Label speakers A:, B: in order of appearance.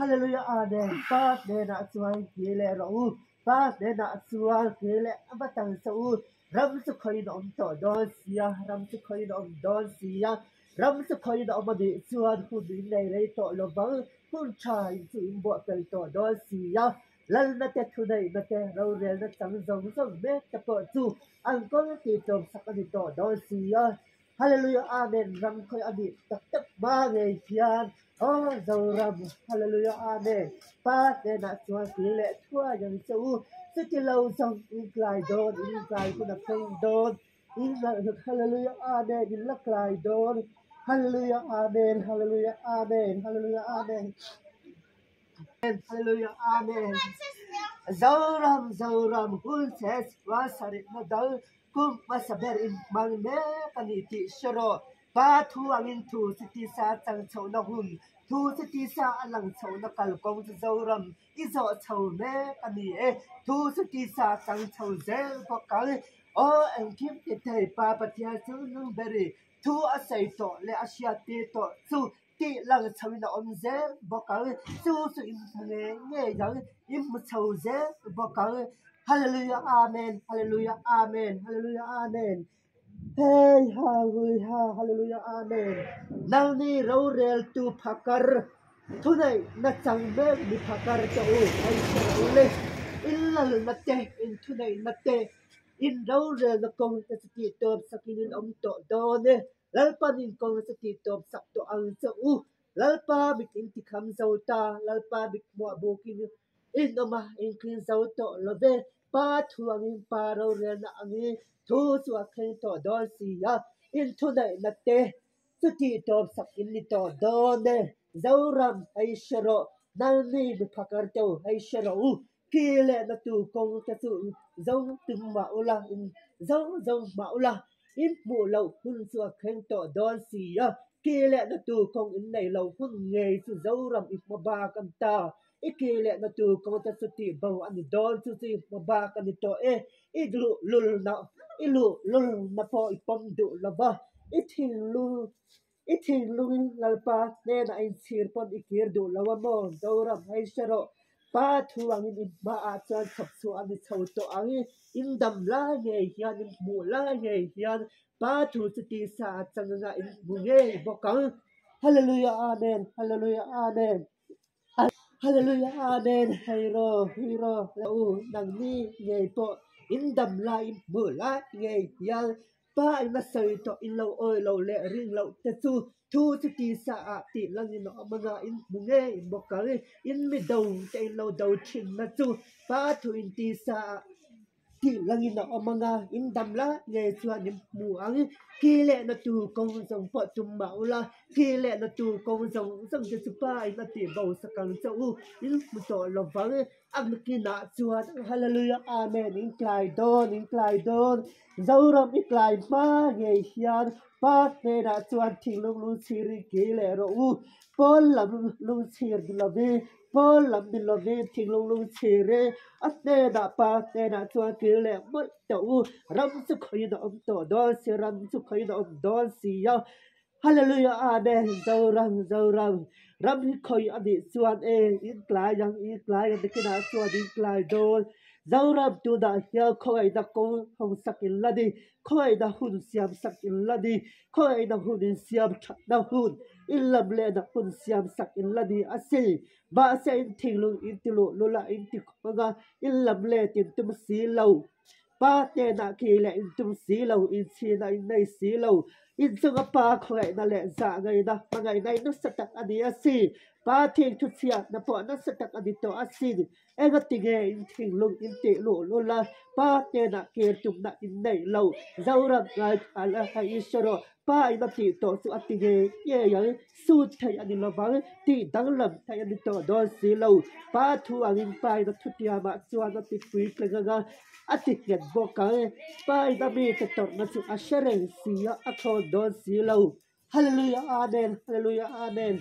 A: hallelujah amen pa de na chuan ki le ro pa de na chuan ki le abatang so ram su khoi nom to don sia ram su khoi nom don sia ram su khoi nom ma di chuan hu di nei rei to lo bang hun chai chu in bo tel to don sia lal na te thu nei na te ro rel na chang zong zong me ta po chu ang ko ti tom sakani to don sia hallelujah amen ram khoi abi tak tak ba nge hian oh zo ram hallelujah amen pa de na chuan ki le thua yang chu se ti lo zong in klai don in klai ku na pheng don in la hallelujah amen in la klai don hallelujah amen hallelujah amen hallelujah amen hallelujah amen zoram hul ses wasarit na dal kum masaber in mangne kaniti shoro pa thu angin thu siti sa chang chho na hun thu siti sa alang chho na kal kong zoram izo chho me kani e thu siti sa chang chho zel pokal o ang kim te thai pa patia chu nung beri thu asai to le asia te to chu ti lang chawina om zel pokal chu su in nge yang im chho zel pokal hallelujah amen hallelujah amen hallelujah amen hey hallelujah amen nani ro rel tu phakar thunai na changbe ni phakar cha o ai le illa na te in thunai na te in ro rel na kong ta ti top sakinin om to do ne lalpan in kong ta ti top sak to ang cha u lalpa bik in ti kham zauta lalpa bik mo bokin in oma in kin zau to lobe pa thuang in pa ro rel na angi thu chu a khen to dol si ya in thu dai na te chu ti top sak in ni to do ne zauram ai sharo nal ni bi phakar to ai sharo u ki le na tu kong ta chu zong tung ma ula in zong ma ula in mu lo hun chu a khen to dol si ya ki le na tu kong in nei lo hun nge chu zauram ik ma ba kam ta ikile na tu kong ta chu ti bo ani dol chu ti ma ba kan to e iglu lul na ilu lul na po ipom du laba ithing lu lalpa ne na in sir pon ikir du lawa mo dora hai sharo pa thu ang in ba a chan thap su ani chho to angi in dam la nge hian in mu la nge hian pa thu chu ti sa changa in mu nge bokang hallelujah amen hallelujah amen hallelujah amen hero lau nang ni nge po in dam la in bu la nge yang pa in na sai to in lo oi lo le ring lo te chu thu chu ti sa a ti lang in no manga in bu nge in bo ka in mi do te in lo do thin na chu pa thu in ti sa ti lang in no manga in dam la nge chuan in mu ang ki le na tu kong song po tum ma ula ki le na tu kong song te chu pa in na ti bo sa kang chu in mu to lo wang ang ki na chuan hallelujah amen in klai don zauram i klai ma nge hian pa te na chuan thing lu chiri ki le ro u pol lam lu chir lawe pol lam bi lawe thing lu chire ate da pa te na chuan ki le mot to u ram chu khoi na om to do si ram chu khoi na om do si ya hallelujah amen zauram ram hi khoi ani chuan e in klai yang dikina chuan in klai don zauram tu da hia khoi da kong hong sakin ladi khoi da hun siam sakin ladi khoi da hun siam that da hun in lam le da hun siam sakin ladi ase ba se in thinglung in tilu lula in ti khanga in lam le tin tum si lo pa te na ki le in tum si lo in chi na in nei si lo in sunga pa khoi na le za ngai da ngai nai no satak ani ase pa thing thu chia na po na satak ani to ase ega tinge in thinglung in ti lu lula pa te na ke tum na in nei lo zauram ngai ala hai isoro pa ina ti to su atinge ye yang su thai ani lawang ti danglam thai ani to don si lo pa thu angin pa ina thutia ma chuan na ti pui tlenga ati get boka pa ina mi te tor na chu ashereng si a thon don si lo hallelujah amen